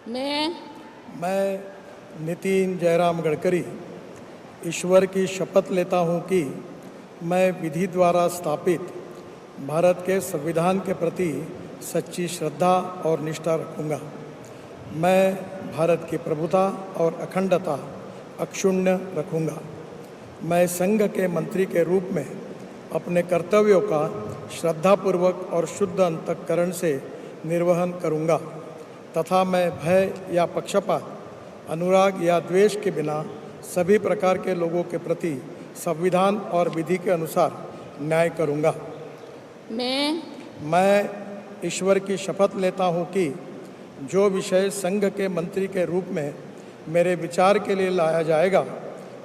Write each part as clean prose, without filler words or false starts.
मैं नितिन जयराम गडकरी ईश्वर की शपथ लेता हूँ कि मैं विधि द्वारा स्थापित भारत के संविधान के प्रति सच्ची श्रद्धा और निष्ठा रखूँगा। मैं भारत की प्रभुता और अखंडता अक्षुण्ण रखूँगा। मैं संघ के मंत्री के रूप में अपने कर्तव्यों का श्रद्धापूर्वक और शुद्ध अंतःकरण से निर्वहन करूँगा तथा मैं भय या पक्षपात, अनुराग या द्वेष के बिना सभी प्रकार के लोगों के प्रति संविधान और विधि के अनुसार न्याय करूँगा। मैं ईश्वर की शपथ लेता हूँ कि जो विषय संघ के मंत्री के रूप में मेरे विचार के लिए लाया जाएगा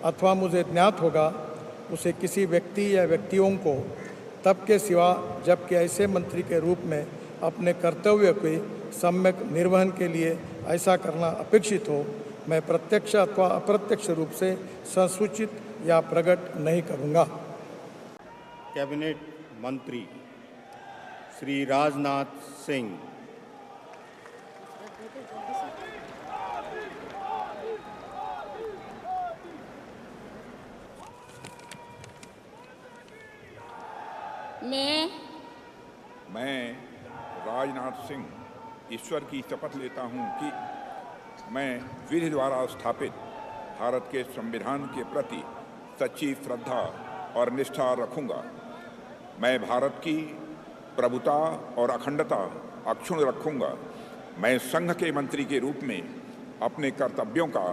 अथवा मुझे ज्ञात होगा, उसे किसी व्यक्ति या व्यक्तियों को तब के सिवा जबकि ऐसे मंत्री के रूप में अपने कर्तव्य के सम्यक निर्वहन के लिए ऐसा करना अपेक्षित हो, मैं प्रत्यक्ष अथवा अप्रत्यक्ष रूप से संसूचित या प्रकट नहीं करूँगा। कैबिनेट मंत्री श्री राजनाथ सिंह। मैं राजनाथ सिंह ईश्वर की शपथ लेता हूं कि मैं विधि द्वारा स्थापित भारत के संविधान के प्रति सच्ची श्रद्धा और निष्ठा रखूंगा। मैं भारत की प्रभुता और अखंडता अक्षुण्ण रखूंगा। मैं संघ के मंत्री के रूप में अपने कर्तव्यों का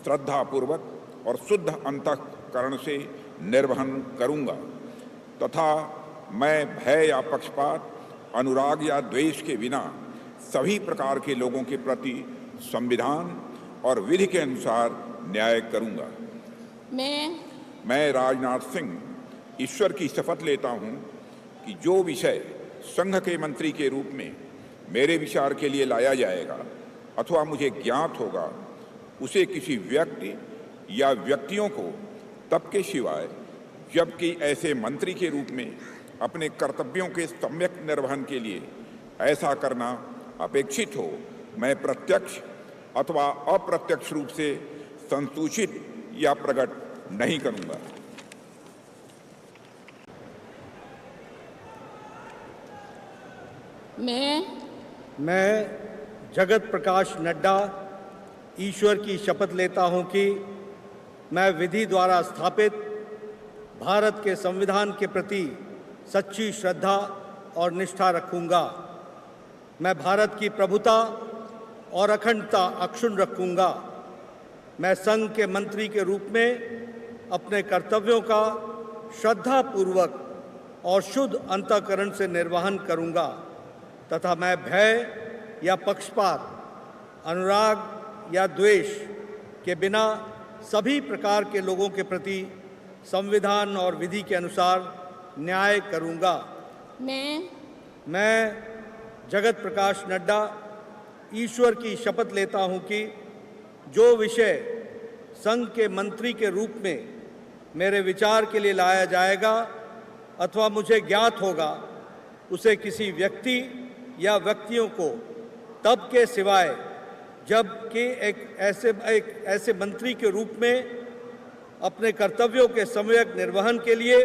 श्रद्धापूर्वक और शुद्ध अंतःकरण से निर्वहन करूंगा तथा मैं भय या पक्षपात, अनुराग या द्वेष के बिना सभी प्रकार के लोगों के प्रति संविधान और विधि के अनुसार न्याय करूंगा। मैं राजनाथ सिंह ईश्वर की शपथ लेता हूं कि जो विषय संघ के मंत्री के रूप में मेरे विचार के लिए लाया जाएगा अथवा मुझे ज्ञात होगा, उसे किसी व्यक्ति या व्यक्तियों को तब के सिवाय जबकि ऐसे मंत्री के रूप में अपने कर्तव्यों के सम्यक निर्वहन के लिए ऐसा करना अपेक्षित हो, मैं प्रत्यक्ष अथवा अप्रत्यक्ष रूप से संसूचित या प्रकट नहीं करूंगा। मैं जगत प्रकाश नड्डा ईश्वर की शपथ लेता हूं कि मैं विधि द्वारा स्थापित भारत के संविधान के प्रति सच्ची श्रद्धा और निष्ठा रखूंगा। मैं भारत की प्रभुता और अखंडता अक्षुण्ण रखूंगा। मैं संघ के मंत्री के रूप में अपने कर्तव्यों का श्रद्धापूर्वक और शुद्ध अंतःकरण से निर्वहन करूंगा तथा मैं भय या पक्षपात, अनुराग या द्वेष के बिना सभी प्रकार के लोगों के प्रति संविधान और विधि के अनुसार न्याय करूंगा। मैं जगत प्रकाश नड्डा ईश्वर की शपथ लेता हूं कि जो विषय संघ के मंत्री के रूप में मेरे विचार के लिए लाया जाएगा अथवा मुझे ज्ञात होगा, उसे किसी व्यक्ति या व्यक्तियों को तब के सिवाय जबकि एक ऐसे मंत्री के रूप में अपने कर्तव्यों के सम्यक निर्वहन के लिए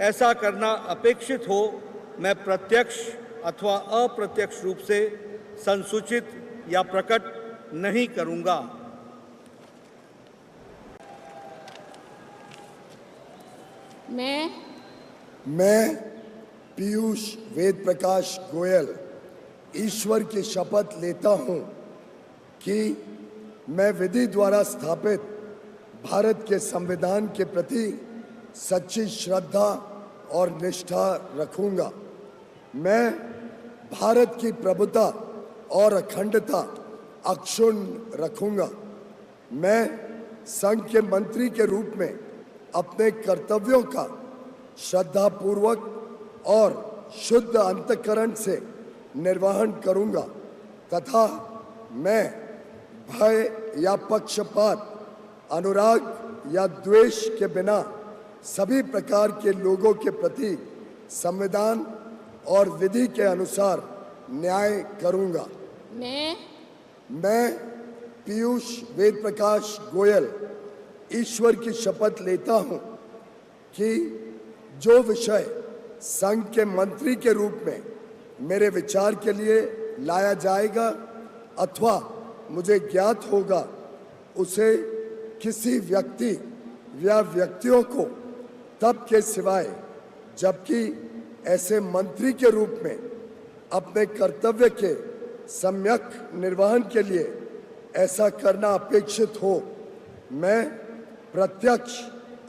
ऐसा करना अपेक्षित हो, मैं प्रत्यक्ष अथवा अप्रत्यक्ष रूप से संसूचित या प्रकट नहीं करूंगा। मैं पीयूष वेद प्रकाश गोयल ईश्वर की शपथ लेता हूं कि मैं विधि द्वारा स्थापित भारत के संविधान के प्रति सच्ची श्रद्धा और निष्ठा रखूंगा। मैं भारत की प्रभुता और अखंडता अक्षुण्ण रखूंगा। मैं संघ के मंत्री के रूप में अपने कर्तव्यों का श्रद्धापूर्वक और शुद्ध अंतःकरण से निर्वहन करूंगा तथा मैं भय या पक्षपात, अनुराग या द्वेष के बिना सभी प्रकार के लोगों के प्रति संविधान और विधि के अनुसार न्याय करूंगा। मैं पीयूष वेद प्रकाश गोयल ईश्वर की शपथ लेता हूं कि जो विषय संघ के मंत्री के रूप में मेरे विचार के लिए लाया जाएगा अथवा मुझे ज्ञात होगा उसे किसी व्यक्ति या व्यक्तियों को तब के सिवाय जबकि ऐसे मंत्री के रूप में अपने कर्तव्य के सम्यक निर्वहन के लिए ऐसा करना अपेक्षित हो मैं प्रत्यक्ष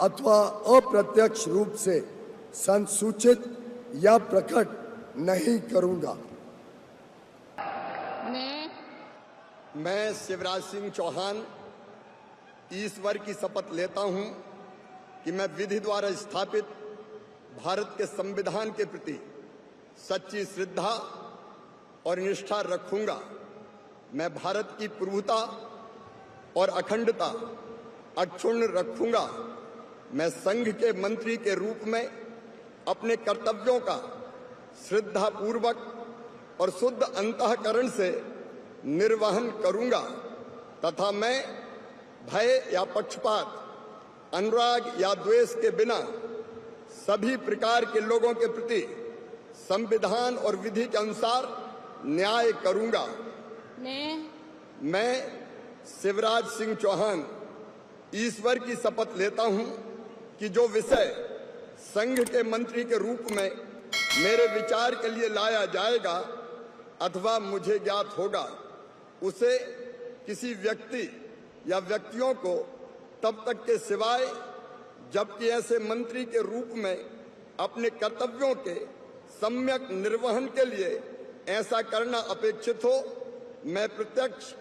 अथवा अप्रत्यक्ष रूप से संसूचित या प्रकट नहीं करूंगा। मैं शिवराज सिंह चौहान ईश्वर की शपथ लेता हूं कि मैं विधि द्वारा स्थापित भारत के संविधान के प्रति सच्ची श्रद्धा और निष्ठा रखूंगा। मैं भारत की प्रभुता और अखंडता अक्षुण्ण रखूंगा। मैं संघ के मंत्री के रूप में अपने कर्तव्यों का श्रद्धापूर्वक और शुद्ध अंतःकरण से निर्वहन करूंगा तथा मैं भय या पक्षपात, अनुराग या द्वेष के बिना सभी प्रकार के लोगों के प्रति संविधान और विधि के अनुसार न्याय करूंगा। मैं शिवराज सिंह चौहान ईश्वर की शपथ लेता हूं कि जो विषय संघ के मंत्री के रूप में मेरे विचार के लिए लाया जाएगा अथवा मुझे ज्ञात होगा उसे किसी व्यक्ति या व्यक्तियों को तब तक के सिवाय जबकि ऐसे मंत्री के रूप में अपने कर्तव्यों के सम्यक निर्वहन के लिए ऐसा करना अपेक्षित हो मैं प्रत्यक्ष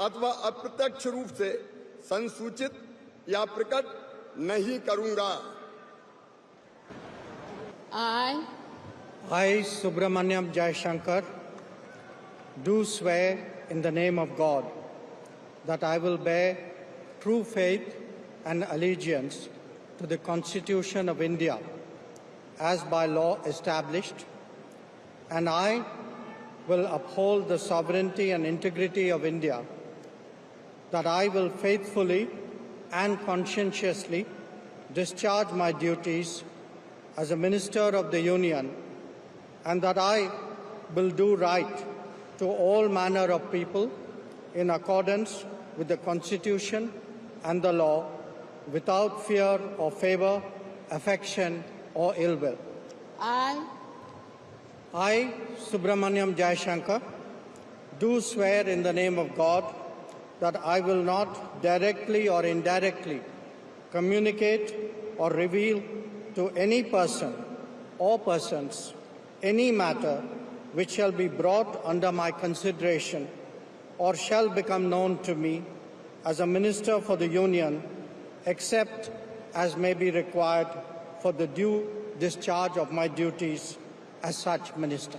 अथवा अप्रत्यक्ष रूप से संसूचित या प्रकट नहीं करूंगा। I, Subramaniam Jaishankar, do swear in the name of God that I will bear true faith and allegiance to the Constitution of India as by law established, and I will uphold the sovereignty and integrity of India, that I will faithfully and conscientiously discharge my duties as a Minister of the Union, and that I will do right to all manner of people in accordance with the Constitution and the law, without fear or favor, affection or ill will. I, Subramaniam Jaishankar, do swear in the name of God that I will not directly or indirectly communicate or reveal to any person or persons any matter which shall be brought under my consideration or shall become known to me as a Minister for the Union, except as may be required for the due discharge of my duties as such Minister.